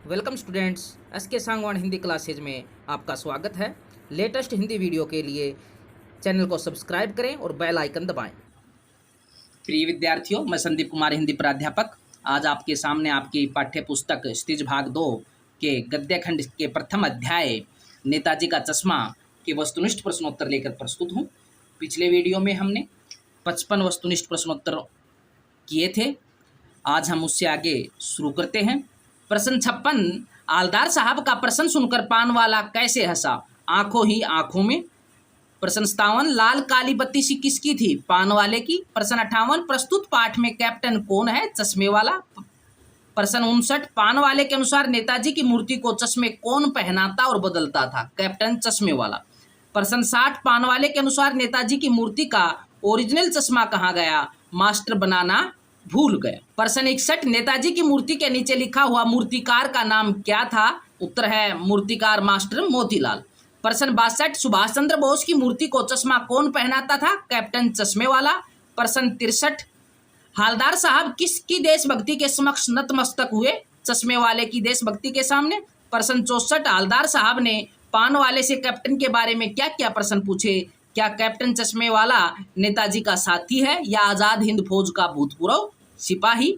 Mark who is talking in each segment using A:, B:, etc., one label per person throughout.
A: Welcome students, S के Sangwan Hindi classes में आपका स्वागत है। लेटेस्ट हिंदी वीडियो के लिए चैनल को सब्सक्राइब करें और बेल आइकन दबाएं। प्रिय विद्यार्थियों, मैं संदीप कुमार, हिंदी प्राध्यापक, आज आपके सामने आपकी पाठ्य पुस्तक क्षितिज भाग 2 के गद्य खंड के प्रथम अध्याय नेताजी का चश्मा के वस्तुनिष्ठ प्रश्नोत्तर लेकर प्रस्तुत हूँ। पिछले वीडियो में हमने 55 वस्तुनिष्ठ प्रश्नोत्तर किए थे। आज हम उससे आगे शुरू करते हैं। प्रश्न 56, आलदार साहब का प्रश्न सुनकर पान वाला कैसे हंसा? आंखों ही आंखों में। प्रश्न 57, लाल काली बत्ती सी किसकी थी? पान वाले की। प्रश्न 58, प्रस्तुत पाठ में कैप्टन कौन है? चश्मे वाला। प्रश्न 59, पान वाले के अनुसार नेताजी की मूर्ति को चश्मे कौन पहनाता और बदलता था? कैप्टन चश्मे वाला। प्रश्न 60, पान वाले के अनुसार नेताजी की मूर्ति का ओरिजिनल चश्मा कहाँ गया? मास्टर बनाना भूल गए। प्रश्न 61, नेताजी की मूर्ति के नीचे लिखा हुआ मूर्तिकार का नाम क्या था? उत्तर है मूर्तिकार मास्टर मोतीलाल। प्रश्न 62, सुभाष चंद्र बोस की मूर्ति को चश्मा कौन पहनाता था? कैप्टन चश्मे वाला। प्रश्न 63, हालदार साहब किसकी देशभक्ति के समक्ष नतमस्तक हुए? चश्मे वाले की देशभक्ति के सामने। प्रश्न 64, हालदार साहब ने पान वाले से कैप्टन के बारे में क्या क्या प्रश्न पूछे? क्या कैप्टन चश्मे वाला नेताजी का साथी है या आजाद हिंद फौज का भूतपूर्व सिपाही?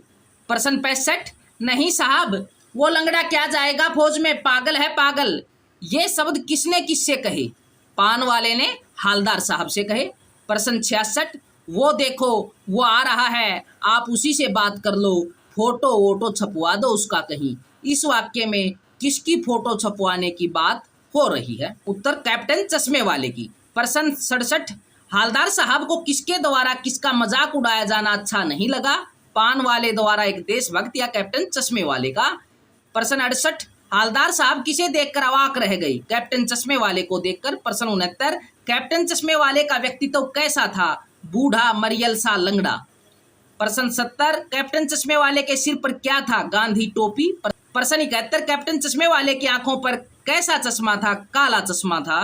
A: प्रश्न 65, नहीं साहब, वो लंगड़ा क्या जाएगा फौज में, पागल है पागल। ये शब्द किसने किससे कहे? पान वाले ने हालदार साहब से कहे। प्रश्न 66, वो देखो वो आ रहा है, आप उसी से बात कर लो, फोटो वोटो छपवा दो उसका कहीं। इस वाक्य में किसकी फोटो छपवाने की बात हो रही है? उत्तर कैप्टन चश्मे वाले की। प्रश्न 67, हालदार साहब को किसके द्वारा किसका मजाक उड़ाया जाना अच्छा नहीं लगा? पान वाले द्वारा एक देशभक्त या कैप्टन चश्मे वाले का? प्रश्न 68, हालदार साहब किसे देखकर अवाक रह गई? कैप्टन चश्मे वाले को देखकर। प्रश्न 69, कैप्टन चश्मे वाले का व्यक्तित्व कैसा था? बूढ़ा मरियल सा लंगड़ा। प्रश्न 70, कैप्टन चश्मे वाले के सिर पर क्या था? गांधी टोपी। प्रश्न 71, कैप्टन चश्मे वाले की आंखों पर कैसा चश्मा था? काला चश्मा था।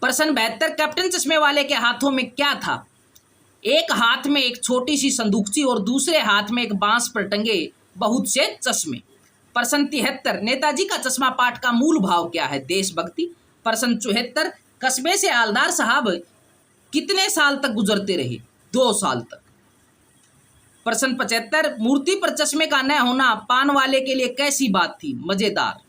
A: प्रश्न 72, कैप्टन चश्मे वाले के हाथों में क्या था? एक हाथ में एक छोटी सी संदूकची और दूसरे हाथ में एक बांस पर टंगे बहुत से चश्मे। प्रश्न 73, नेताजी का चश्मा पाठ का मूल भाव क्या है? देशभक्ति। प्रश्न 74, कस्बे से हालदार साहब कितने साल तक गुजरते रहे? 2 साल तक। प्रश्न 75, मूर्ति पर चश्मे का न होना पान वाले के लिए कैसी बात थी? मजेदार।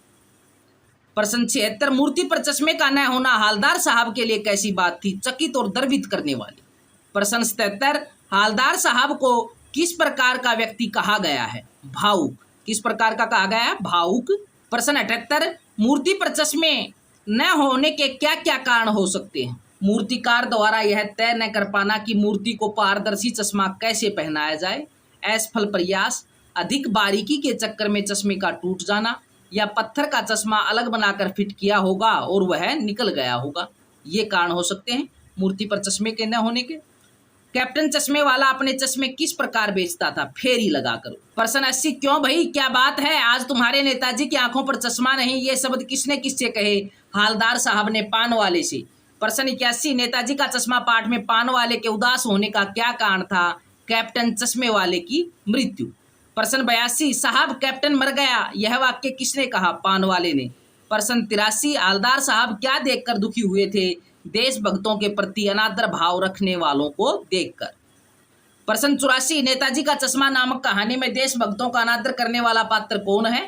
A: प्रश्न 76, मूर्ति पर चश्मे का न होना हालदार साहब के लिए कैसी बात थी? चकित और गर्वित करने वाली। प्रश्न 77, हालदार साहब को किस प्रकार का व्यक्ति कहा गया है? भावुक। किस प्रकार का कहा गया है? भावुक। प्रश्न 78, मूर्ति पर चश्मे न होने के क्या क्या कारण हो सकते हैं? मूर्तिकार द्वारा यह तय न कर पाना कि मूर्ति को पारदर्शी चश्मा कैसे पहनाया जाए, असफल प्रयास, अधिक बारीकी के चक्कर में चश्मे का टूट जाना, या पत्थर का चश्मा अलग बनाकर फिट किया होगा और वह निकल गया होगा। ये कारण हो सकते हैं मूर्ति पर चश्मे के न होने के। कैप्टन चश्मे वाला अपने चश्मे किस प्रकार बेचता था? फेरी लगाकर। प्रश्न 80, क्यों भाई क्या बात है, आज तुम्हारे नेताजी की आंखों पर चश्मा नहीं? ये शब्द किसने किससे कहे? हालदार साहब ने पान वाले से। प्रश्न 81, नेताजी का चश्मा पाठ में पान वाले के उदास होने का क्या कारण था? कैप्टन चश्मे वाले की मृत्यु। प्रश्न 82, साहब कैप्टन मर गया, यह वाक्य किसने कहा? पान वाले ने। प्रश्न 83, हालदार साहब क्या देखकर दुखी हुए थे? देशभक्तों के प्रति अनादर भाव रखने वालों को देखकर। प्रश्न 84, नेताजी का चश्मा नामक कहानी में देशभक्तों का अनादर करने वाला पात्र कौन है?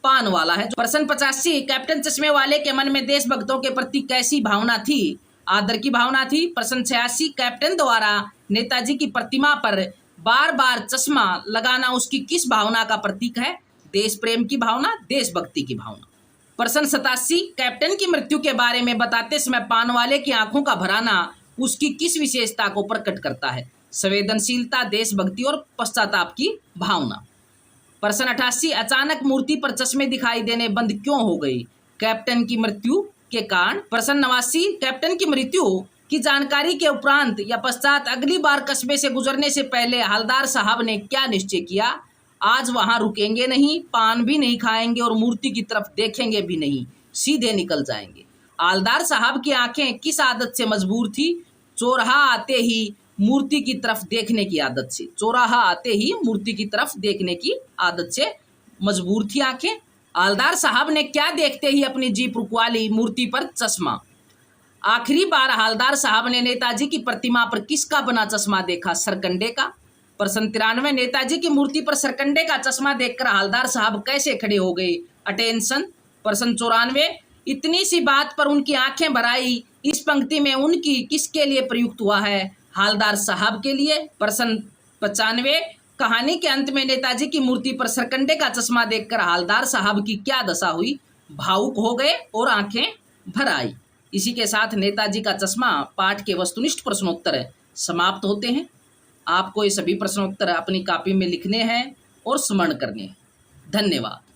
A: पान वाला है। प्रश्न 85, कैप्टन चश्मे वाले के मन में देशभक्तों के प्रति कैसी भावना थी? आदर की भावना थी। प्रश्न 86, कैप्टन द्वारा नेताजी की प्रतिमा पर बार बार चश्मा लगाना उसकी किस भावना का प्रतीक है? देश प्रेम की भावना, देशभक्ति की भावना। प्रश्न 87, कैप्टन की मृत्यु के बारे में बताते समय पान वाले की आंखों का भराना उसकी किस विशेषता को प्रकट करता है? संवेदनशीलता, देशभक्ति और पश्चाताप की भावना। प्रश्न 88, अचानक मूर्ति पर चश्मे दिखाई देने बंद क्यों हो गई? कैप्टन की मृत्यु के कारण। प्रश्न 89, कैप्टन की मृत्यु की जानकारी के उपरांत या पश्चात अगली बार कस्बे से गुजरने से पहले हालदार साहब ने क्या निश्चय किया? आज वहां रुकेंगे नहीं, पान भी नहीं खाएंगे और मूर्ति की तरफ देखेंगे भी नहीं, सीधे निकल जाएंगे। हालदार साहब की आंखें किस आदत से मजबूर थी? चौराहा आते ही मूर्ति की तरफ देखने की आदत से। चौराहा आते ही मूर्ति की तरफ देखने की आदत से मजबूर थी आंखें। हवलदार साहब ने क्या देखते ही अपनी जीप रुकवा ली, मूर्ति पर चश्मा। आखिरी बार हवलदार साहब ने नेताजी की प्रतिमा पर किसका बना चश्मा देखा? सरकंडे का। प्रश्न 93, नेताजी की मूर्ति पर सरकंडे का चश्मा देखकर हवलदार साहब कैसे खड़े हो गए? अटेंशन। प्रश्न 94, इतनी सी बात पर उनकी आंखें भर आई, इस पंक्ति में उनकी किसके लिए प्रयुक्त हुआ है? हवलदार साहब के लिए। प्रश्न 95, कहानी के अंत में नेताजी की मूर्ति पर सरकंडे का चश्मा देखकर हवलदार साहब की क्या दशा हुई? भावुक हो गए और आंखें भर आई। इसी के साथ नेताजी का चश्मा पाठ के वस्तुनिष्ठ प्रश्नोत्तर समाप्त होते हैं। आपको ये सभी प्रश्नोत्तर अपनी कॉपी में लिखने हैं और स्मरण करने हैं। धन्यवाद।